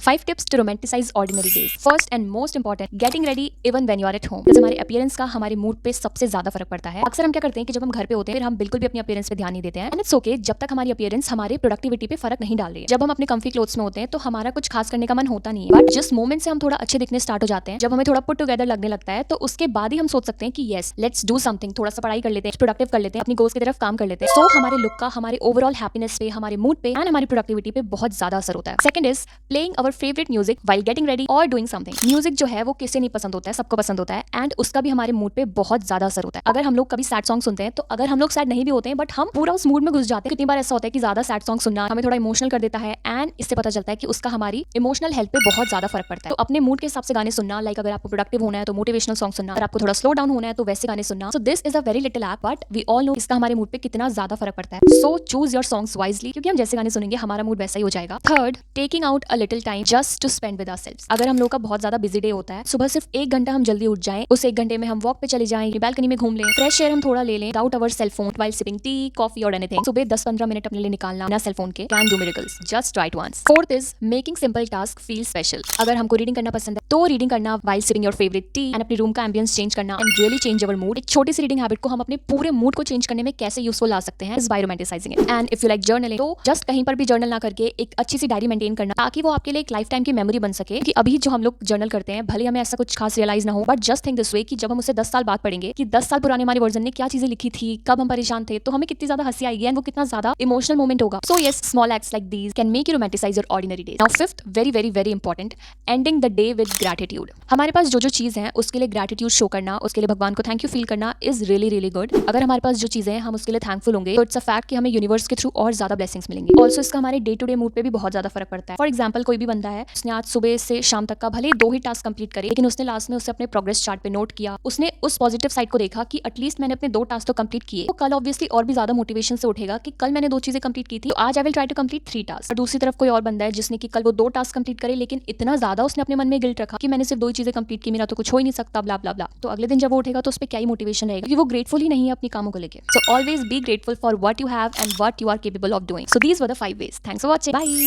5 tips to romanticize ordinary days. First and most important, getting ready even when you are at home. जैसे हमारे appearance का हमारे mood पे सबसे ज्यादा फर्क पड़ता है। अक्सर हम क्या करते हैं कि जब हम घर पे होते हैं फिर हम बिल्कुल भी अपनी अपीयरेंस पे ध्यान नहीं देते हैं। एंड इट्स ओके जब तक हमारी अपीयरेंस हमारे प्रोडक्टिविटी पे फर्क नहीं डाल रही है। जब हम अपने कंफी क्लोथ्स में होते हैं तो हमारा कुछ खास करने का मन होता नहीं है, बट जिस मोमेंट से हम थोड़ा अच्छे दिखने स्टार्ट हो जाते हैं, जब हमें थोड़ा पुट टुगेदर लगने लगता है, तो उसके बाद ही हम सोच सकते हैं कि येस लेट्स डू समथिंग, थोड़ा सा पढ़ाई कर लेते हैं, प्रोडक्टिव कर लेते हैं, अपनी गोल्स की तरफ काम कर लेते हैं। सो हमारे लुक का हमारे ओवरऑल हैप्पीनेस पे, हमारे मूड पे एंड हमारी प्रोडक्टिविटी पे बहुत ज्यादा असर होता है। Second is playing our favourite music while getting ready और डूइंग समथिंग। म्यूजिक जो है वो किसे नहीं पसंद होता है, सबको पसंद होता है एंड उसका भी हमारे मूड पे बहुत ज्यादा असर होता है। अगर हम लोग कभी सैड सॉन्ग सुनते हैं तो अगर हम लोग सैड नहीं भी होते हैं बट हम पूरा उस मूड में घुस जाते हैं। कितनी बार ऐसा होता है कि ज्यादा सैड सॉन्ग सुनना हमें थोड़ा इमोशनल कर देता है एंड इससे पता चलता है कि उसका हमारी इमोशनल हेल्थ पे बहुत ज्यादा फर्क पड़ता है। तो अपने मूड के हिसाब से गाने सुनना, लाइक अगर आपको प्रोडक्टिव होना है तो मोटिवेशनल सॉन्ग सुनना, अगर आपको थोड़ा स्लो डाउन होना है तो वैसे गाने सुनना। So this is a very little app but we all know इसका हमारे मूड पे कितना ज्यादा फर्क पड़ता है। So choose your songs wisely, क्योंकि हम जैसे गाने सुनेंगे हमारा मूड वैसा ही हो जाएगा। Third, taking out a little time just to spend with ourselves. अगर हम लोग का बहुत ज्यादा बिजी डे होता है, सुबह सिर्फ 1 घंटा हम जल्दी उठ जाएं, उस 1 घंटे में हम वॉक पे चले जाएं, बैल्कनी में घूम लें, फ्रेश एयर हम थोड़ा ले लें without our cell phone while sipping tea, coffee और एनीथिंग। सुबह 10-15 मिनट अपने लिए निकालना बिना सेल फोन के can do miracles. Just try it once. Fourth is making simple task feel special. अगर हमको रीडिंग करना पसंद है तो रीडिंग करना while sipping your favourite tea and अपने रूम का एम्बियंस चेंज करना and really change our mood. एक छोटी सी रीडिंग हैबिट को हम अपने पूरे मूड को चेंज करने में कैसे यूजफुल ला सकते हैं is by romanticising it. And if you like journaling तो जस्ट कहीं पर भी जर्नल ना करके एक अच्छी सी डायरी मेंटेन करना, ताकि वो आपके लिए एक लाइफ टाइम की मेमोरी बन सके। कि अभी जो हम लोग जर्नल करते हैं भले हमें ऐसा कुछ खास रियलाइज ना हो, but just think this way कि जब हम उसे 10 साल बाद पढ़ेंगे कि 10 साल पुराने हमारे वर्जन ने क्या चीजें लिखी थी, कब हम परेशान थे, तो हमें कितनी ज्यादा हंसी आएगी एंड वो कितना ज्यादा इमोशनल मोमेंट होगा। So yes, small acts like these can make you romanticise your ordinary days. Now fifth, very very very important, ending the day with gratitude. हमारे पास जो जो चीज है उसके लिए ग्रैटिट्यूड शो करना, उसके लिए भगवान को थैंक यू फील करना इज रियली रियली गुड। अगर हमारे पास जो चीजें हैं हम उसके लिए थैंकफुल होंगे तो इट्स अ फैक्ट कि हमें यूनिवर्स के थ्रू और ज्यादा ब्लेसिंग्स मिलेंगी। ऑल्सो इसका हमारे डे टू डे मूड पे भी बहुत ज्यादा फर्क पड़ता है। फॉर एग्जाम्पल, कोई भी बंदा है, उसने आज सुबह से शाम तक का भले 2 ही टास्क कंप्लीट करे, लेकिन उसने लास्ट में उसे अपने प्रोग्रेस चार्ट पे नोट किया, उसने उस पॉजिटिव साइड को देखा कि एटलीस्ट मैंने अपने 2 टास्क तो कंप्लीट किए, तो कल ऑब्वियसली और भी ज्यादा मोटिवेशन से उठेगा कि कल मैंने 2 चीजें कंप्लीट की थी, तो आज I will try to complete 3 task. और दूसरी तरफ कोई और बंदा है जिसने कि कल वो 2 टास्क कंप्लीट करे, लेकिन इतना ज्यादा उसने अपने मन में गिल्ट रखा कि मैंने सिर्फ 2 ही चीजें कंप्लीट की, मेरा तो कुछ हो ही नहीं सकता, ब्ला ब्ला ब्ला। तो अगले दिन जब वो उठेगा तो उस पर क्या ही मोटिवेशन रहेगा, क्योंकि वो ग्रेटफुल ही नहीं है अपनी कामों को लेकर। So always be grateful for what you have and what you are capable of doing. So these were the 5 ways. Thanks for watching. Bye.